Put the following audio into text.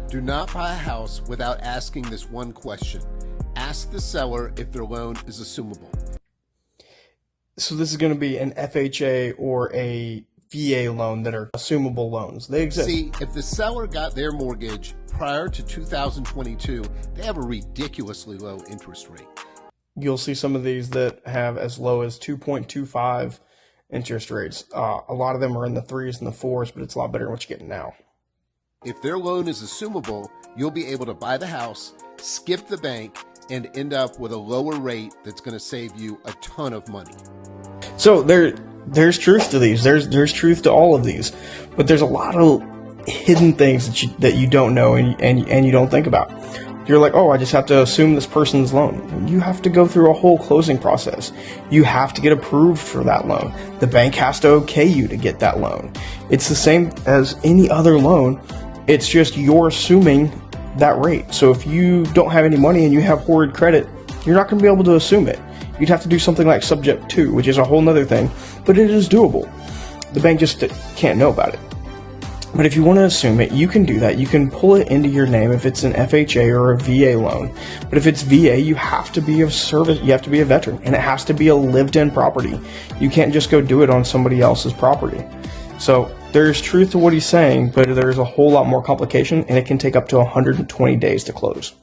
Do not buy a house without asking this one question. Ask the seller if their loan is assumable. So this is going to be an FHA or a VA loan that are assumable loans. They exist. See, if the seller got their mortgage prior to 2022, they have a ridiculously low interest rate. You'll see some of these that have as low as 2.25 interest rates. A lot of them are in the 3s and the 4s, but it's a lot better than what you're getting now. If their loan is assumable, you'll be able to buy the house, skip the bank, and end up with a lower rate that's going to save you a ton of money. So there's truth to these. There's truth to all of these, but there's a lot of hidden things that you don't know and you don't think about. You're like, oh, I just have to assume this person's loan. You have to go through a whole closing process. You have to get approved for that loan. The bank has to okay you to get that loan. It's the same as any other loan. It's just you're assuming that rate. So if you don't have any money and you have horrid credit, you're not going to be able to assume it. You'd have to do something like subject to, which is a whole nother thing, but it is doable. The bank just can't know about it. But if you want to assume it, you can do that. You can pull it into your name if it's an FHA or a VA loan. But if it's VA, you have to be of service. You have to be a veteran, and it has to be a lived-in property. You can't just go do it on somebody else's property. So there's truth to what he's saying, but there's a whole lot more complication, and it can take up to 120 days to close.